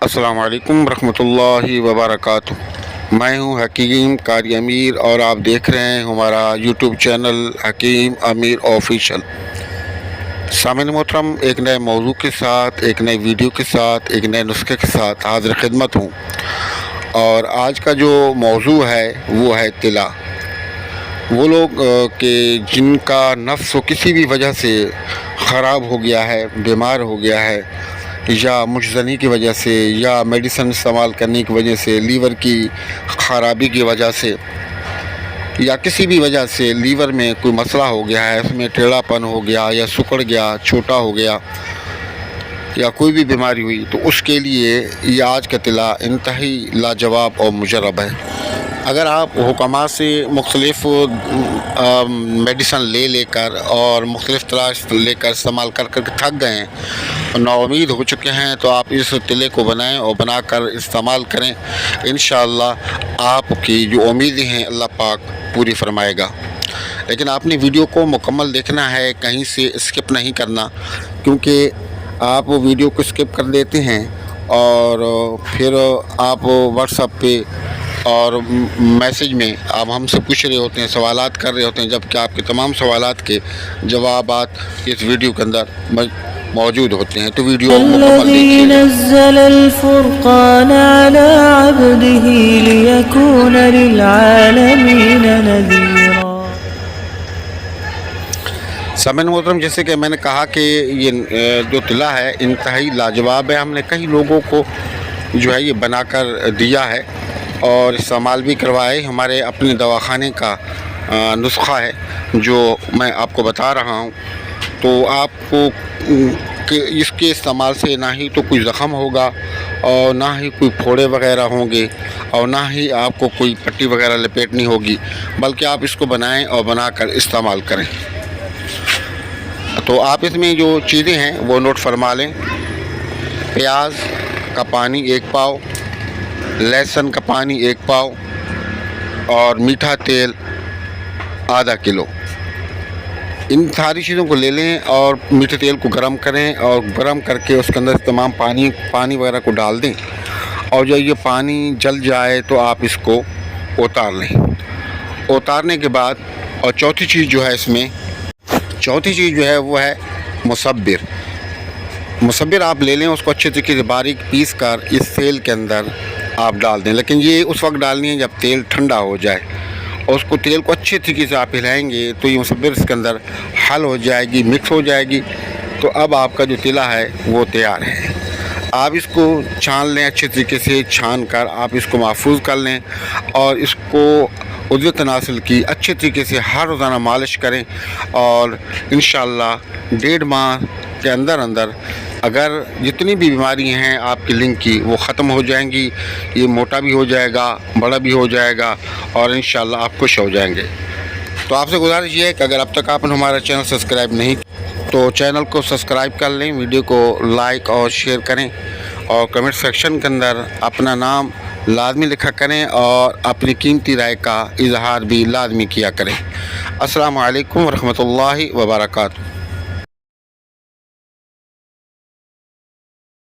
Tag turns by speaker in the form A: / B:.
A: السلام علیکم ورحمۃ اللہ وبرکاتہ۔ میں ہوں حکیم قاری امیر اور آپ دیکھ رہے ہیں ہمارا یوٹیوب چینل حکیم امیر آفیشیل۔ سامعین محترم، ایک نئے موضوع کے ساتھ، ایک نئے ویڈیو کے ساتھ، ایک نئے نسخے کے ساتھ حاضر خدمت ہوں، اور آج کا جو موضوع ہے وہ ہے طلا۔ وہ لوگ کہ جن کا نفس کسی بھی وجہ سے خراب ہو گیا ہے، بیمار ہو گیا ہے، یا مجزنی کی وجہ سے، یا میڈیسن استعمال کرنے کی وجہ سے، لیور کی خرابی کی وجہ سے، یا کسی بھی وجہ سے لیور میں کوئی مسئلہ ہو گیا ہے، اس میں ٹیڑھا پن ہو گیا یا سکڑ گیا، چھوٹا ہو گیا، یا کوئی بھی بیماری ہوئی، تو اس کے لیے یہ آج کا طلا انتہائی لاجواب اور مجرب ہے۔ اگر آپ حکامات سے مختلف میڈیسن لے کر اور مختلف طرح لے کر استعمال کر کے تھک گئے ہیں، نا امید ہو چکے ہیں، تو آپ اس طلے کو بنائیں اور بنا کر استعمال کریں۔ انشاءاللہ آپ کی جو امیدیں ہیں اللہ پاک پوری فرمائے گا۔ لیکن آپ نے ویڈیو کو مکمل دیکھنا ہے، کہیں سے اسکپ نہیں کرنا، کیونکہ آپ ویڈیو کو اسکپ کر دیتے ہیں اور پھر آپ واٹس ایپ پہ اور میسیج میں آپ ہم سے پوچھ رہے ہوتے ہیں، سوالات کر رہے ہوتے ہیں، جبکہ آپ کے تمام سوالات کے جوابات اس ویڈیو کے اندر موجود ہوتے ہیں۔ تو ویڈیو مکمل دیکھیے۔
B: نزل الفرقان على عبده ليكون للعالمين نذيرا۔
A: سامعین محترم، جیسے کہ میں نے کہا کہ یہ جو طلا ہے انتہائی لاجواب ہے۔ ہم نے کئی لوگوں کو جو ہے یہ بنا کر دیا ہے اور استعمال بھی کروائے۔ ہمارے اپنے دواخانے کا نسخہ ہے جو میں آپ کو بتا رہا ہوں۔ تو آپ کو اس کے استعمال سے نہ ہی تو کوئی زخم ہوگا اور نہ ہی کوئی پھوڑے وغیرہ ہوں گے اور نہ ہی آپ کو کوئی پٹی وغیرہ لپیٹنی ہوگی، بلکہ آپ اس کو بنائیں اور بنا کر استعمال کریں۔ تو آپ اس میں جو چیزیں ہیں وہ نوٹ فرما لیں۔ پیاز کا پانی 1 پاؤ، لہسن کا پانی 1 پاؤ، اور میٹھا تیل ½ کلو۔ ان ساری چیزوں کو لے لیں اور میٹھے تیل کو گرم کریں، اور گرم کر کے اس کے اندر تمام پانی وغیرہ کو ڈال دیں، اور جب یہ پانی جل جائے تو آپ اس کو اتار لیں۔ اتارنے کے بعد اور چوتھی چیز جو ہے وہ ہے مصبر آپ لے لیں، اس کو اچھے طریقے سے باریک پیس کر اس تیل کے اندر آپ ڈال دیں، لیکن یہ اس وقت ڈالنی ہے جب تیل ٹھنڈا ہو جائے، اور اس کو تیل کو اچھے طریقے سے آپ ہلائیں گے تو یہ مصبر اس کے اندر حل ہو جائے گی، مکس ہو جائے گی۔ تو اب آپ کا جو طلا ہے وہ تیار ہے۔ آپ اس کو چھان لیں، اچھے طریقے سے چھان کر آپ اس کو محفوظ کر لیں، اور اس کو عضو تناسل کی اچھے طریقے سے ہر روزانہ مالش کریں، اور انشاءاللہ 1.5 ماہ کے اندر اگر جتنی بھی بیماری ہیں آپ کی لنک کی وہ ختم ہو جائیں گی۔ یہ موٹا بھی ہو جائے گا، بڑا بھی ہو جائے گا، اور انشاءاللہ آپ خوش ہو جائیں گے۔ تو آپ سے گزارش یہ ہے کہ اگر اب تک آپ نے ہمارا چینل سبسکرائب نہیں تو چینل کو سبسکرائب کر لیں، ویڈیو کو لائک اور شیئر کریں، اور کمنٹ سیکشن کے اندر اپنا نام لازمی لکھا کریں اور اپنی قیمتی رائے کا اظہار بھی لازمی کیا کریں۔ السلام علیکم ورحمۃ اللہ وبرکاتہ۔